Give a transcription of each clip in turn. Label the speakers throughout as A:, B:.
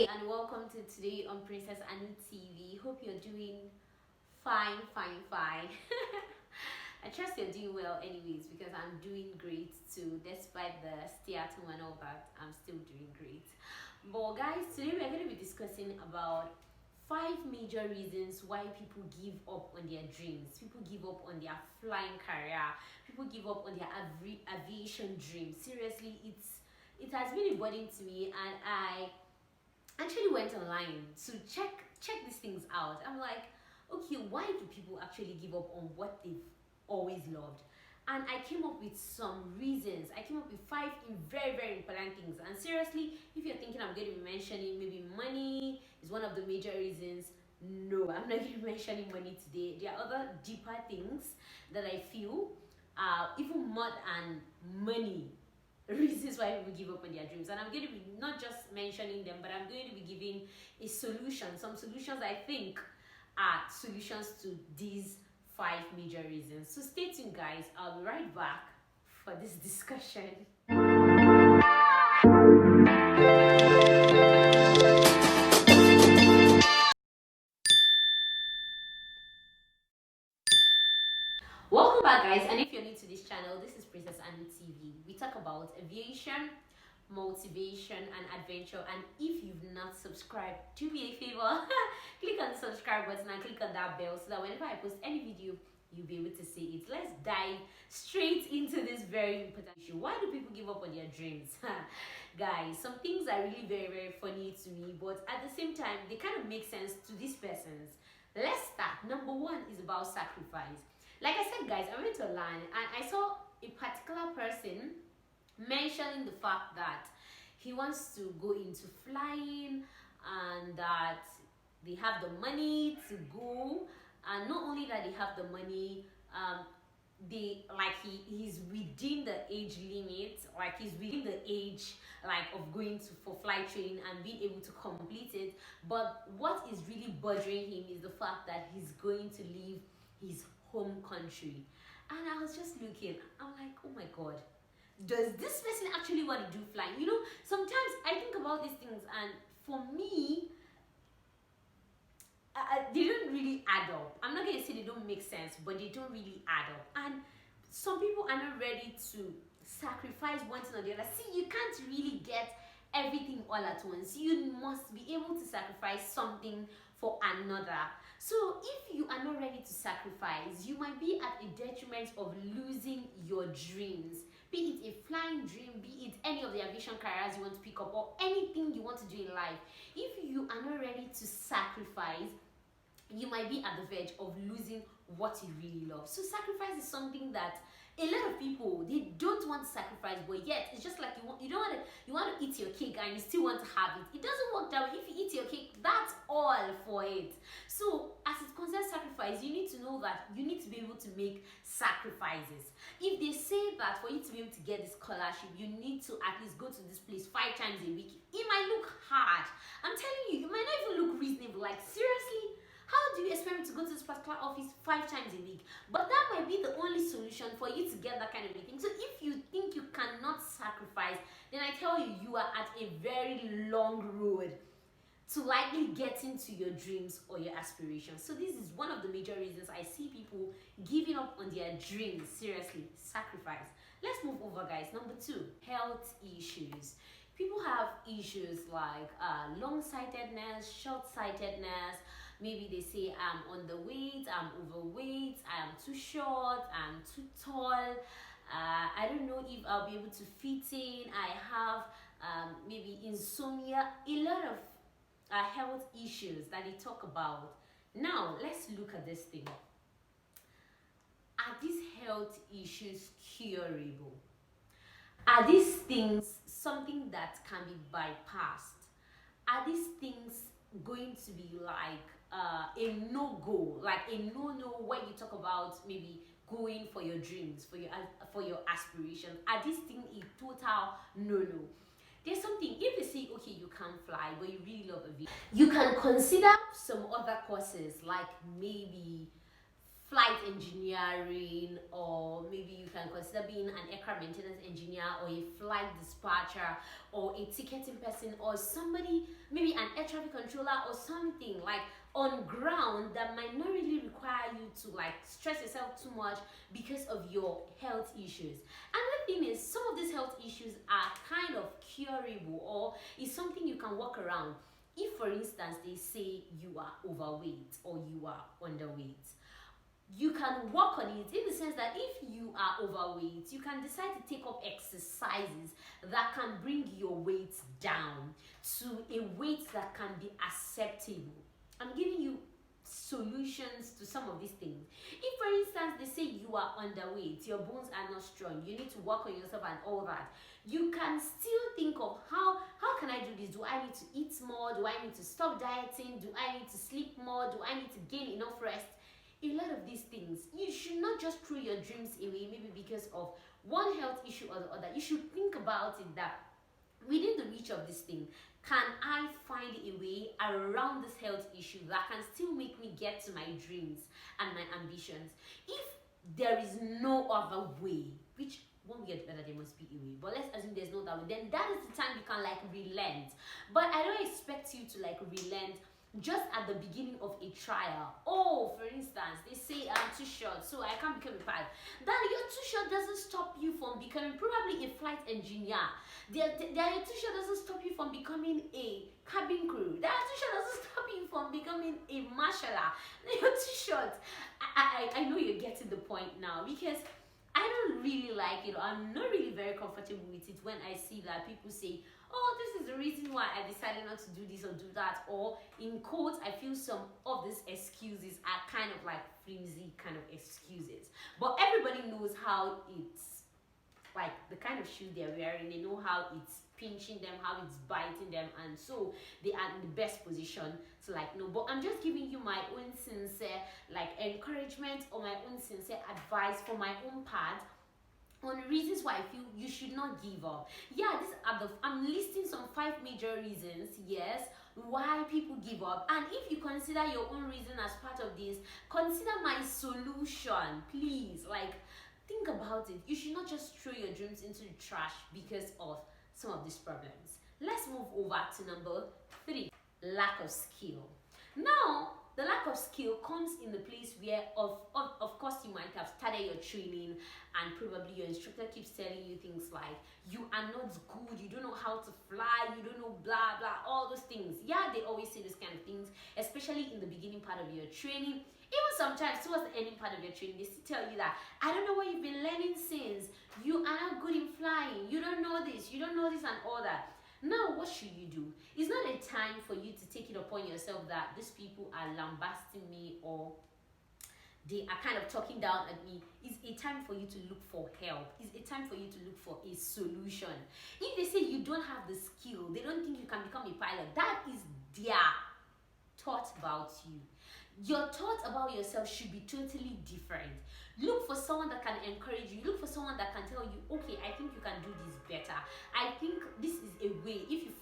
A: And welcome to today on Princess Anu TV. Hope you're doing fine. I trust you're doing well anyways, because I'm doing great too. Despite the stay at home and all that, I'm still doing great. But guys, today we're going to be discussing about 5 major reasons why people give up on their dreams. People give up on their flying career. People give up on their aviation dream. Seriously, it has been a burden to me, and I actually went online to check these things out. I'm like, okay, why do people actually give up on what they've always loved? And I came up with some reasons. I came up with 5 very important things. And seriously, if you're thinking I'm going to be mentioning maybe money is one of the major reasons, no, I'm not going to be mentioning money today. There are other deeper things that I feel even more than money reasons why people give up on their dreams. And I'm going to be not just mentioning them, but I'm going to be giving a solution, some solutions I think are solutions to these 5 major reasons. So stay tuned, guys. I'll be right back for this discussion. Welcome back, guys, and if you're new to this channel, this is Princess Anu TV. We talk about aviation, motivation, and adventure. And if you've not subscribed, do me a favor, click on the subscribe button and click on that bell so that whenever I post any video, you'll be able to see it. Let's dive straight into this very important issue. Why do people give up on their dreams? Guys, some things are really very funny to me, but at the same time, they kind of make sense to these persons. Let's start. Number 1 is about sacrifice. Like I said, guys, I went online and I saw a particular person mentioning the fact that he wants to go into flying and that they have the money to go, and not only that they have the money, he's within the age limit, like he's within the age of going to for flight training and being able to complete it. But what is really bothering him is the fact that he's going to leave his home country. And I was just looking, I'm like, oh my god, does this person actually want to do flying? You know, sometimes I think about these things, and for me, they don't really add up. I'm not going to say they don't make sense, but they don't really add up. And some people are not ready to sacrifice one thing or the other. See, you can't really get everything all at once. You must be able to sacrifice something for another. So if you are not ready to sacrifice, you might be at a detriment of losing your dreams. Be it a flying dream, be it any of the aviation careers you want to pick up, or anything you want to do in life. If you are not ready to sacrifice, you might be at the verge of losing what you really love. So sacrifice is something that a lot of people, they don't want to sacrifice, but yet it's just like you want to eat your cake and you still want to have it. It doesn't work that way. If you eat your cake, that's all for it. So as it concerns sacrifice, you need to know that you need to be able to make sacrifices. If they say that for you to be able to get this scholarship, you need to at least go to this place 5 times a week, it might look hard. I'm telling you, it might not even look reasonable. Like, seriously, how do you expect me to go to this particular office 5 times a week? But that might be the only solution for you to get that kind of a thing. So if you think you cannot sacrifice, then I tell you, you are at a very long road to likely getting to your dreams or your aspirations. So this is one of the major reasons I see people giving up on their dreams. Seriously, sacrifice. Let's move over, guys. Number 2, health issues. People have issues like long-sightedness, short-sightedness. Maybe they say I'm underweight, I'm overweight, I'm too short, I'm too tall. I don't know if I'll be able to fit in. I have maybe insomnia. A lot of health issues that they talk about. Now, let's look at this thing. Are these health issues curable? Are these things something that can be bypassed? Are these things going to be like a no-go, like a no-no when you talk about maybe going for your dreams, for your aspirations? Are these things a total no-no? There's something, if they say, okay, you can't fly, but you really love aviation, you can consider some other courses, like maybe flight engineering, or maybe you can consider being an aircraft maintenance engineer, or a flight dispatcher, or a ticketing person, or somebody, maybe an air traffic controller, or something like on ground that might not really require you to like stress yourself too much because of your health issues. Another thing is, some of these health issues are kind of curable, or is something you can work around. If for instance they say you are overweight or you are underweight, you can work on it, in the sense that if you are overweight, you can decide to take up exercises that can bring your weight down to a weight that can be acceptable. I'm giving you solutions to some of these things. If for instance they say you are underweight, your bones are not strong, you need to work on yourself and all that, you can still think of how can I do this? Do I need to eat more? Do I need to stop dieting? Do I need to sleep more? Do I need to gain enough rest? A lot of these things, you should not just throw your dreams away, maybe because of one health issue or the other. You should think about it, that within the reach of this thing, can I find a way around this health issue that can still make me get to my dreams and my ambitions? If there is no other way, which one way or the other there must be a way, but let's assume there's no other way, then that is the time you can like relent. But I don't expect you to like relent just at the beginning of a trial. Oh, for instance, they say I'm too short, so I can't become a pilot. That you're too short doesn't stop you from becoming probably a flight engineer. You're too short doesn't stop you from becoming a cabin crew. That too short doesn't stop you from becoming a marshaller. You're too short. I know you're getting the point now, because I don't really like it. I'm not really very comfortable with it when I see that people say, oh, this is the reason why I decided not to do this or do that, or in quotes, I feel some of these excuses are kind of like flimsy kind of excuses. But everybody knows how it's like the kind of shoe they're wearing, they know how it's pinching them, how it's biting them, and so they are in the best position to like know. But I'm just giving you my own sincere like encouragement, or my own sincere advice for my own part on reasons why I feel you should not give up. Yeah, I'm listing some 5 major reasons, yes, why people give up. And if you consider your own reason as part of this, consider my solution, please. Like, think about it. You should not just throw your dreams into the trash because of some of these problems. Let's move over to number 3, lack of skill. Now, the lack of skill comes in the place where of course you might have started your training, and probably your instructor keeps telling you things like you are not good, you don't know how to fly, you don't know blah blah, all those things. Yeah, they always say those kind of things, especially in the beginning part of your training. Even sometimes towards the ending part of your training, they still tell you that I don't know what you've been learning since, you are not good in flying, you don't know this, and all that. Now, what should you do? It's not a time for you to take it upon yourself that these people are lambasting me, or they are kind of talking down at me. It's a time for you to look for help. It's a time for you to look for a solution. If they say you don't have the skill, they don't think you can become a pilot, that is their thought about you. Your thought about yourself should be totally different. Look for someone that can encourage you. Look for someone that can tell you, okay, I think you can do this better. I think this is a way. If you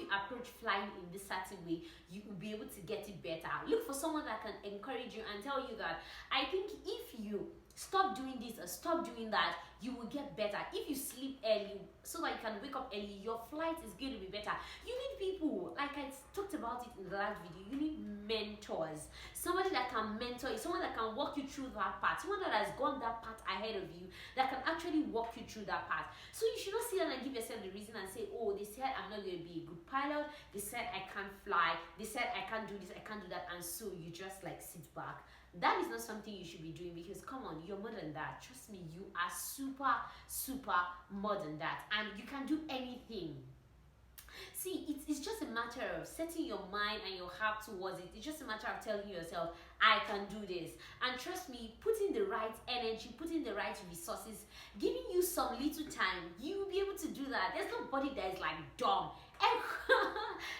A: approach flying in this certain way, you will be able to get it better. Look for someone that can encourage you and tell you that I think if you stop doing this or stop doing that, you will get better. If you sleep early so that you can wake up early, your flight is going to be better. You need people, like I talked about it in the last video, you need mentors. Somebody that can mentor you, someone that can walk you through that path, someone that has gone that path ahead of you, that can actually walk you through that path. So you should not sit down and give yourself the reason and say, oh, they said I'm not going to be a good pilot, they said I can't fly, they said I can't do this, I can't do that, and so you just like sit back. That is not something you should be doing, because come on, you're more than that. Trust me, you are super more than that, and you can do anything. See, it's just a matter of setting your mind and your heart towards it. It's just a matter of telling yourself, I can do this. And trust me, putting the right energy, putting the right resources, giving you some little time, you will be able to do that. There's nobody that is like dumb. And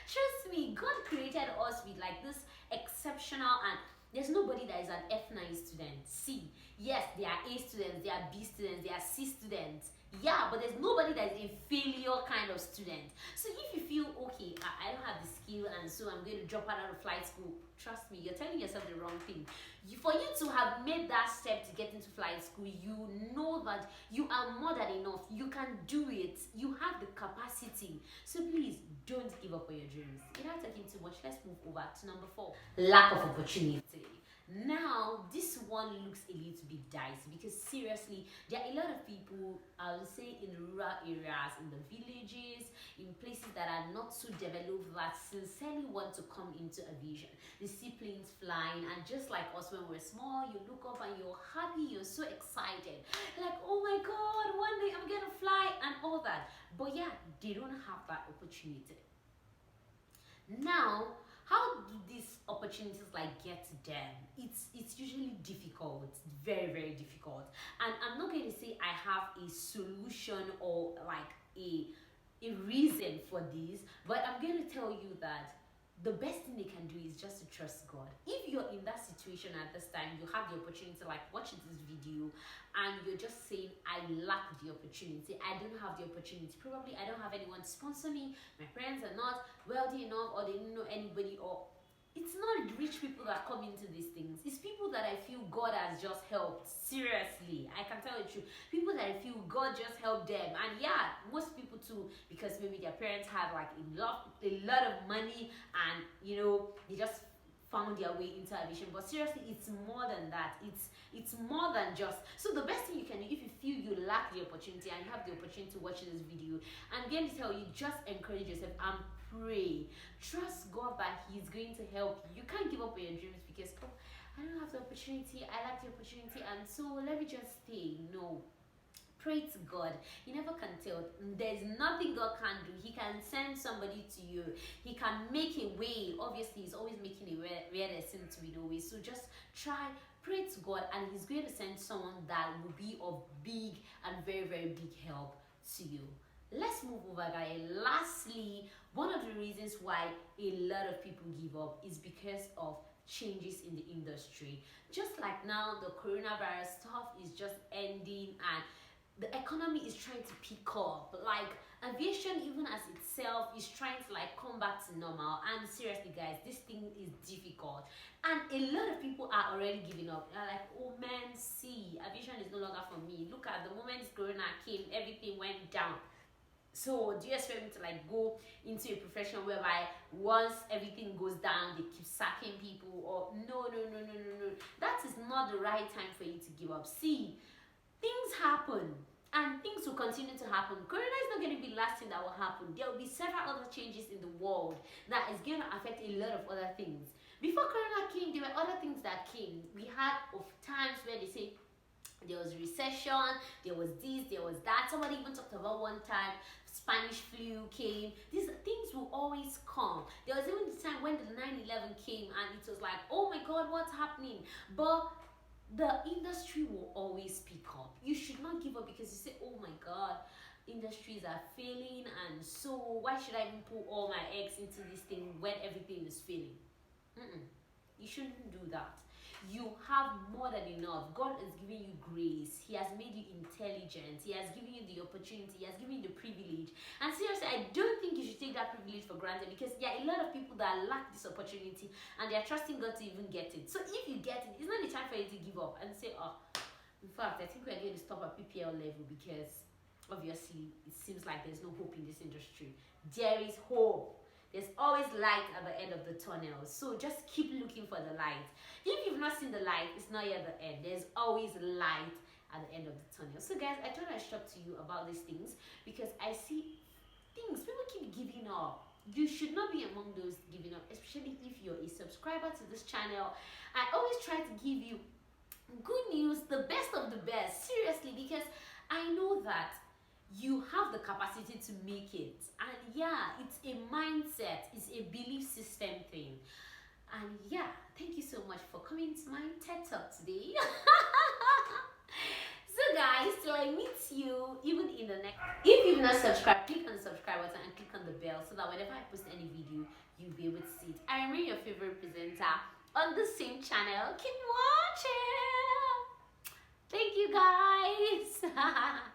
A: trust me, God created us with like this exceptional, and there's nobody that is an F9 student. See, yes, there are A students, there are B students, there are C students. Yeah, but there's nobody that is a failure kind of student. So if you feel okay, I don't have the skill and so I'm going to drop out of flight school, trust me, you're telling yourself the wrong thing. For you to have made that step to get into flight school, you know that you are more than enough. You can do it. You have the capacity. So please don't give up on your dreams. Without talking too much, let's move over to number 4. Lack of opportunity. Now, this one looks a little bit dicey because seriously, there are a lot of people, I would say, in rural areas, in the villages, in places that are not so developed that sincerely want to come into aviation. They see planes flying, and just like us when we're small, you look up and you're happy, you're so excited. Like, oh my God, one day I'm gonna fly and all that. But yeah, they don't have that opportunity. Now, how do these opportunities like get to them? It's usually difficult, very, very difficult. And I'm not going to say I have a solution or like a reason for this, but I'm going to tell you that the best thing they can do is just to trust God. If you're in that situation at this time, you have the opportunity to like watch this video and you're just saying, I lack the opportunity, I don't have the opportunity, probably I don't have anyone to sponsor me, my parents are not wealthy enough, or they don't know anybody, or it's not rich people that come into these things. It's people that I feel God has just helped. Seriously, I can tell you the truth. People that I feel God just helped them. And yeah, most people too, because maybe their parents have like a lot of money, and you know, they just found their way into aviation. But seriously, it's more than that. It's more than just. So the best thing you can do, if you feel you lack the opportunity and you have the opportunity to watch this video, I'm going to tell you, just encourage yourself and pray. Trust God that He's going to help you. You can't give up on your dreams because, oh, I don't have the opportunity, I lack the opportunity, and so let me just stay. No. Pray to God. You never can tell. There's nothing God can do. He can send somebody to you. He can make a way. Obviously, He's always making a way where there seems to be no way. So just try, pray to God, and He's going to send someone that will be of big and very, very big help to you. Let's move over, guys. Lastly, one of the reasons why a lot of people give up is because of changes in the industry. Just like now, the coronavirus stuff is just ending and the economy is trying to pick up. Like aviation, even as itself, is trying to like come back to normal. And seriously, guys, this thing is difficult, and a lot of people are already giving up. They're like, oh man, see, aviation is no longer for me. Look at the moment corona came, everything went down. So do you expect me to like go into a profession whereby once everything goes down, they keep sacking people? Or no. That is not the right time for you to give up. See, things happen and things will continue to happen. Corona is not going to be the last thing that will happen. There will be several other changes in the world that is going to affect a lot of other things. Before Corona came, there were other things that came. We had of times where they say there was recession, there was this, there was that. Somebody even talked about one time Spanish flu came. These things will always come. There was even the time when the 9/11 came and it was like, oh my God, what's happening? But the industry will always pick up. You should not give up because you say, oh my God, industries are failing, and so why should I even put all my eggs into this thing when everything is failing? You shouldn't do that. You have more than enough. God is giving you grace. He has made you intelligent. He has given you the opportunity. He has given you the privilege. And seriously, I don't think you should take that privilege for granted, because there are a lot of people that lack this opportunity and they are trusting God to even get it. So if you get it, it's not the time for you to give up and say, oh, in fact, I think we're going to stop at PPL level because obviously it seems like there's no hope in this industry. There is hope. There's always light at the end of the tunnel. So just keep looking for the light. If you've not seen the light, it's not yet the end. There's always light at the end of the tunnel. So guys, I thought I'd talk to you about these things because I see things, people keep giving up. You should not be among those giving up, especially if you're a subscriber to this channel. I always try to give you good news, the best of the best, seriously, because I know that you have the capacity to make it. And yeah, it's a mindset, it's a belief system thing. And yeah, thank you so much for coming to my TED Talk today. So guys, till I meet you even in the next, if you've not subscribed, click on the subscribe button and click on the bell so that whenever I post any video, you'll be able to see it. I remain your favorite presenter on the same channel. Keep watching. Thank you guys.